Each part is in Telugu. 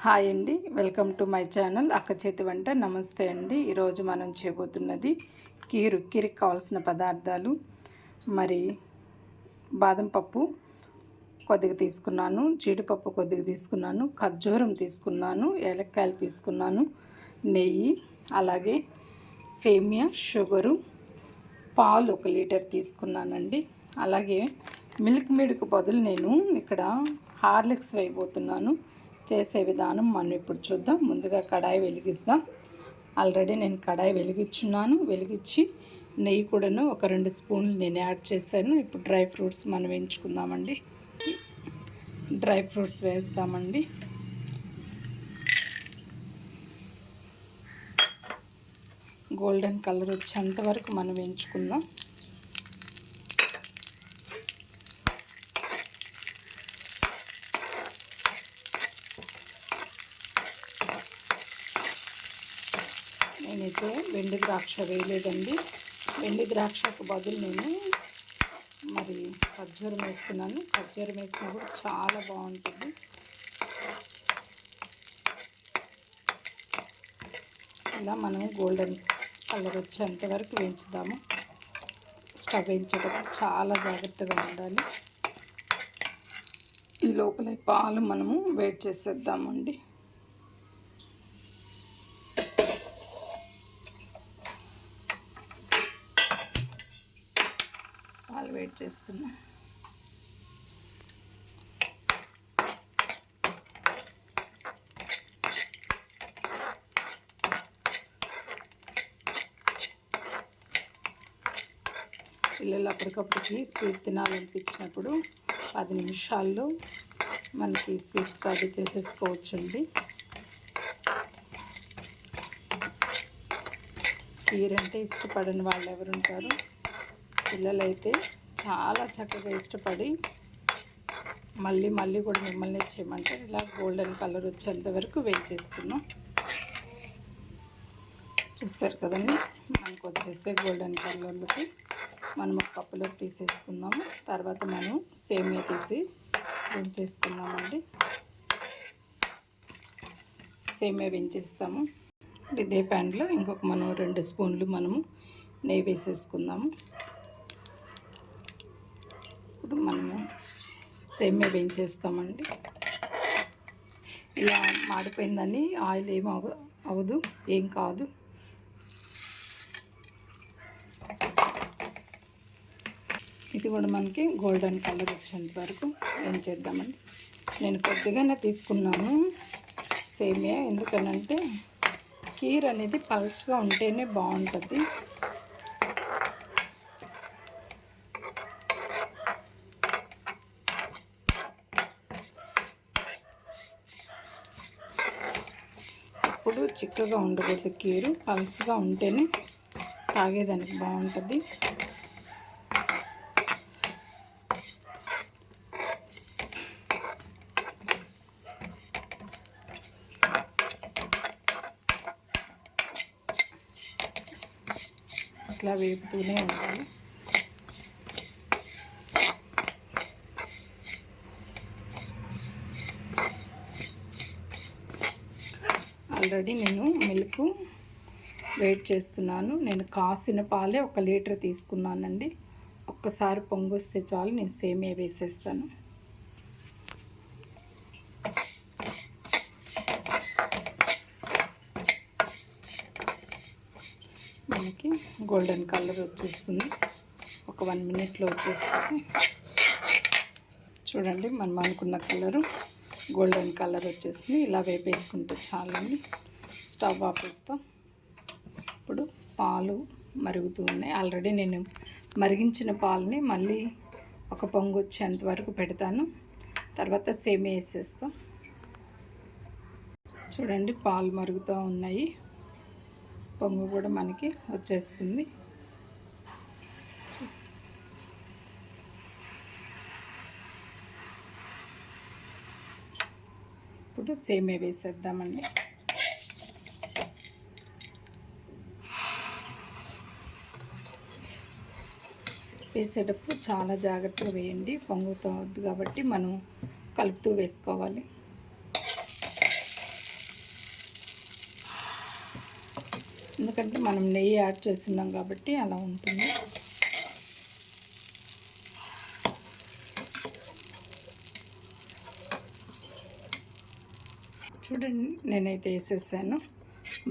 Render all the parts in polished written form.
హాయ్ అండి, వెల్కమ్ టు మై ఛానల్ అక్క చేతి వంట. నమస్తే అండి. ఈరోజు మనం చేయబోతున్నది కీరికి కావాల్సిన పదార్థాలు. మరి బాదం పప్పు కొద్దిగా తీసుకున్నాను, జీడిపప్పు కొద్దిగా తీసుకున్నాను, ఖర్జూరం తీసుకున్నాను, ఏలక్కాయలు తీసుకున్నాను, నెయ్యి, అలాగే సేమియా, షుగరు, పాలు 1 లీటర్ తీసుకున్నానండి. అలాగే మిల్క్ మేడ్కు బదులు నేను ఇక్కడ హార్లిక్స్ వేయబోతున్నాను. చేసే విధానం మనం ఇప్పుడు చూద్దాం. ముందుగా కడాయి వెలిగిస్తాం. ఆల్రెడీ నేను కడాయి వెలిగించి నెయ్యి కూడాను ఒక 2 స్పూన్లు నేను యాడ్ చేశాను. ఇప్పుడు డ్రై ఫ్రూట్స్ మనం వేయించుకుందామండి. డ్రై ఫ్రూట్స్ వేస్తామండి. గోల్డెన్ కలర్ వచ్చేంత వరకు మనం వేయించుకుందాం. నేనైతే వెండి ద్రాక్ష వేయలేదండి. వెండి ద్రాక్షకు బదులు నేను మరి ఖర్జూరం వేస్తున్నాను. ఖర్జూరం వేసినా కూడా చాలా బాగుంటుంది. ఇలా మనం గోల్డెన్ కలర్ వచ్చేంత వరకు వేయించుదాము. స్టవ్ వేయించేటప్పుడు చాలా జాగ్రత్తగా ఉండాలి. ఈ లోపల పాలు మనము వేడి చేసేద్దామండి. పాలు వేడి చేస్తున్నా. పిల్లలు అప్పటికప్పటికి స్వీట్ తినాలనిపించినప్పుడు 10 నిమిషాల్లో మనకి స్వీట్ రెడీ చేసేసుకోవచ్చండి. కీర్ అంటే ఇష్టపడని వాళ్ళు ఎవరుంటారు? పిల్లలైతే చాలా చక్కగా ఇష్టపడి మళ్ళీ కూడా మిమ్మల్ని చేయమంటారు. ఇలా గోల్డెన్ కలర్ వచ్చేంత వరకు వెయిట్ చేసుకున్నాం. చూస్తారు కదండి, మనకు వచ్చేస్తే గోల్డెన్ కలర్లోకి మనం ఒక కప్పులోకి తీసేసుకుందాము. తర్వాత మనం సేమియా తీసి వేయించేసుకుందామండి. సేమియా వేయించేస్తాము. ఇదే ప్యాన్లో ఇంకొక మనం 2 స్పూన్లు మనము నెయ్యి వేసేసుకుందాము. ఇప్పుడు మనము సేమియా వేయించేస్తామండి. ఇలా మాడిపోయిందని ఆయిల్ ఏం అవ్వదు, ఏం కాదు. ఇది కూడా మనకి గోల్డెన్ కలర్ వచ్చేంత వరకు వేయించేద్దామండి. నేను కొద్దిగానే తీసుకున్నాను సేమియా, ఎందుకనంటే కీర్ అనేది పల్చగా ఉంటేనే బాగుంటుంది. ఇప్పుడు చిక్కగా ఉండకూడదు, కీరు పల్స్గా ఉంటేనే తాగేదానికి బాగుంటుంది. ఇట్లా వేపుతూనే ఉండాలి. ఆల్రెడీ నేను మిల్క్ వేడి చేస్తున్నాను. నేను కాసిన పాలే 1 లీటర్ తీసుకున్నానండి. ఒక్కసారి పొంగొస్తే చాలు, నేను సేమియా వేసేస్తాను. మనకి గోల్డెన్ కలర్ వచ్చేస్తుంది. ఒక 1 మినిట్లో వచ్చేస్తుంది. చూడండి, మనం అనుకున్న కలరు గోల్డెన్ కలర్ వచ్చేస్తుంది. ఇలా వేపేసుకుంటే చాలండి. స్టవ్ ఆపేస్తాం. ఇప్పుడు పాలు మరుగుతూ ఉన్నాయి. ఆల్రెడీ నేను మరిగించిన పాలని మళ్ళీ ఒక పొంగు వచ్చేంత వరకు పెడతాను. తర్వాత సేమియా వేసేస్తాం. చూడండి, పాలు మరుగుతూ ఉన్నాయి. పొంగు కూడా మనకి వచ్చేస్తుంది. ఇప్పుడు సేమియా వేసేద్దామండి. వేసేటప్పుడు చాలా జాగ్రత్తగా వేయండి, పొంగుతుంది కాబట్టి మనం కలుపుతూ వేసుకోవాలి. ఎందుకంటే మనం నెయ్యి యాడ్ చేస్తున్నాం కాబట్టి అలా ఉంటుంది. చూడండి, నేనైతే వేసేసాను.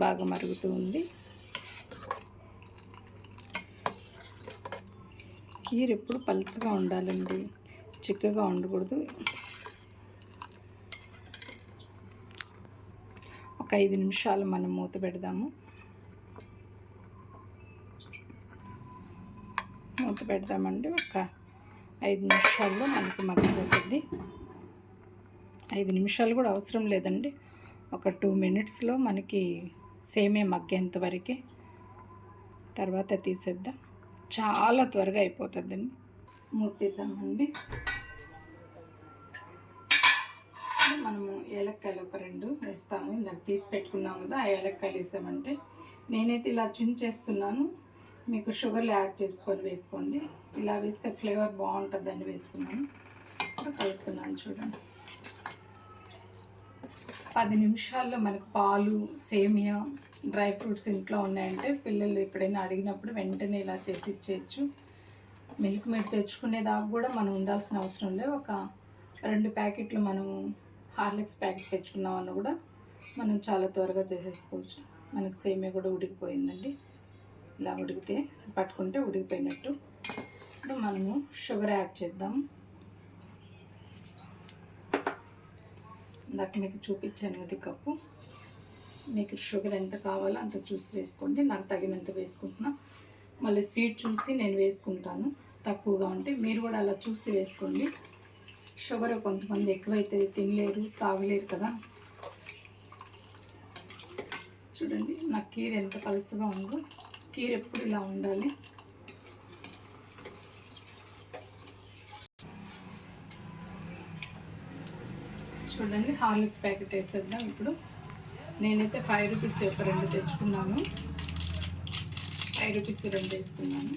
బాగా మరుగుతూ ఉంది. కీర్ ఎప్పుడు పలుచగా ఉండాలండి, చిక్కగా ఉండకూడదు. ఒక 5 నిమిషాలు మనం మూత పెడదాము. మూత పెడదామండి. ఒక 5 నిమిషాల్లో మనకి మగ్గిపోతుంది. 5 నిమిషాలు కూడా అవసరం లేదండి, ఒక 2 మినిట్స్లో మనకి సేమియా మగ్గేంత వరకే. తర్వాత తీసేద్దాం, చాలా త్వరగా అయిపోతుందండి. మూతేద్దామండి. మనము ఏలక్కాయలు ఒక 2 వేస్తాము. ఇందాక తీసి పెట్టుకున్నాం కదా, ఆ ఏలక్కాయలు వేసామంటే, నేనైతే ఇలా చేస్తున్నాను. మీకు షుగర్లు యాడ్ చేసుకొని వేసుకోండి. ఇలా వేస్తే ఫ్లేవర్ బాగుంటుందని వేస్తున్నాను. కలుపుతున్నాను. చూడండి, 10 నిమిషాల్లో మనకు పాలు, సేమియా, డ్రై ఫ్రూట్స్ ఇంట్లో ఉన్నాయంటే పిల్లలు ఎప్పుడైనా అడిగినప్పుడు వెంటనే ఇలా చేసి ఇచ్చేయచ్చు. మిల్క్ మేడ్ తెచ్చుకునేదాకా కూడా మనం ఉండాల్సిన అవసరం లేదు. ఒక 2 ప్యాకెట్లు మనము హార్లిక్స్ ప్యాకెట్ తెచ్చుకున్నామని కూడా మనం చాలా త్వరగా చేసేసుకోవచ్చు. మనకు సేమియా కూడా ఉడికిపోయిందండి. ఇలా ఉడికితే పట్టుకుంటే ఉడికిపోయినట్టు. ఇప్పుడు మనము షుగర్ యాడ్ చేద్దాం. ఇందాక మీకు చూపించాను కదా కప్పు. మీకు షుగర్ ఎంత కావాలో అంత చూసి వేసుకోండి. నాకు తగినంత వేసుకుంటున్నా. మళ్ళీ స్వీట్ చూసి నేను వేసుకుంటాను. తక్కువగా ఉంటే మీరు కూడా అలా చూసి వేసుకోండి. షుగర్ కొంతమంది ఎక్కువైతే తినలేరు, తాగలేరు కదా. చూడండి, నా కీర్ ఎంత పలుసుగా ఉందో. కీర్ ఎప్పుడు ఇలా ఉండాలి. చూడండి, హార్లిక్స్ ప్యాకెట్ వేసేద్దాం. ఇప్పుడు నేనైతే 5 రూపీస్ ఒక 2 తెచ్చుకున్నాను. 5 రూపీస్ 2 వేస్తున్నాను.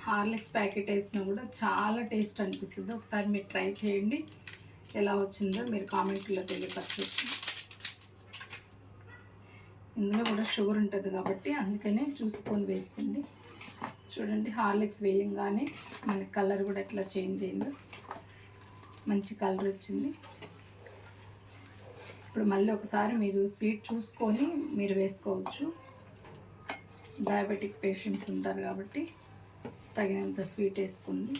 హార్లిక్స్ ప్యాకెట్ వేసినా కూడా చాలా టేస్ట్ అనిపిస్తుంది. ఒకసారి మీరు ట్రై చేయండి, ఎలా వచ్చిందో మీరు కామెంట్లో తెలియపరచవచ్చు. ఇందులో కూడా షుగర్ ఉంటుంది కాబట్టి అందుకనే చూసుకొని వేసుకోండి. చూడండి, హార్లిక్స్ వేయంగానే మనకి కలర్ కూడా ఎట్లా చేంజ్ అయిందో, మంచి కలర్ వచ్చింది. ఇప్పుడు మళ్ళీ ఒకసారి మీరు స్వీట్ చూసుకొని మీరు వేసుకోవచ్చు. డయాబెటిక్ పేషెంట్స్ ఉంటారు కాబట్టి తగినంత స్వీట్ వేసుకోండి.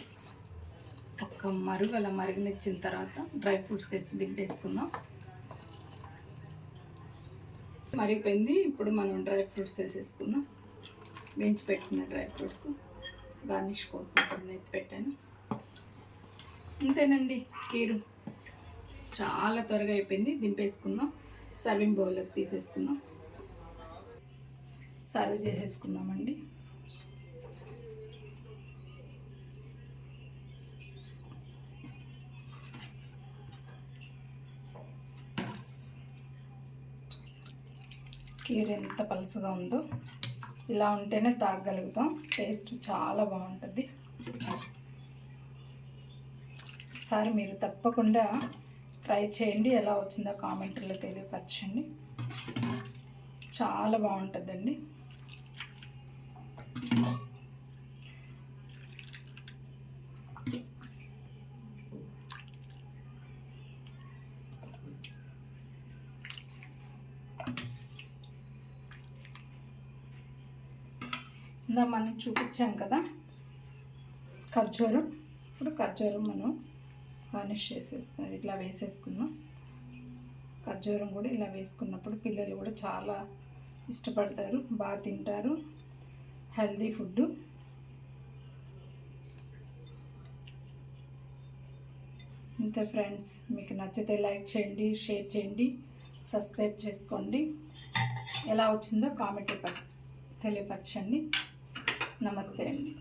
ఒక్క మరుగు అలా మరిగినిచ్చిన తర్వాత డ్రై ఫ్రూట్స్ వేసి దింపేసుకుందాం. మరిగిపోయింది. ఇప్పుడు మనం డ్రై ఫ్రూట్స్ వేసేసుకుందాం. వేయించి పెట్టుకున్న డ్రై ఫ్రూట్స్ గార్నిష్ కోసం కొన్ని ఎత్తి పెట్టాను. అంతేనండి, కీరు చాలా త్వరగా అయిపోయింది. దింపేసుకుందాం. సర్వింగ్ బౌల్లోకి తీసేసుకుందాం. సర్వ్ చేసేసుకుందామండి. కీర్ ఎంత పలుసుగా ఉందో, ఇలా ఉంటేనే తాగగలుగుతాం. టేస్ట్ చాలా బాగుంటుంది. ఒకసారి మీరు తప్పకుండా ట్రై చేయండి. ఎలా వచ్చిందో కామెంట్లో తెలియపరచండి. చాలా బాగుంటుందండి. ఇందా మనం చూపించాం కదా ఖర్జూరం. ఇప్పుడు ఖర్జూరం మనం గార్నిష్ చేసేసుకున్నాం, ఇట్లా వేసేసుకుందాం. ఖర్జూరం కూడా ఇలా వేసుకున్నప్పుడు పిల్లలు కూడా చాలా ఇష్టపడతారు, బాగా తింటారు. Healthy food. ఇంతే ఫ్రెండ్స్, మీకు నచ్చితే లైక్ చేయండి, షేర్ చేయండి, సబ్స్క్రైబ్ చేసుకోండి. ఎలా వచ్చిందో కామెంట్ తెలియపరచండి. నమస్తే అండి.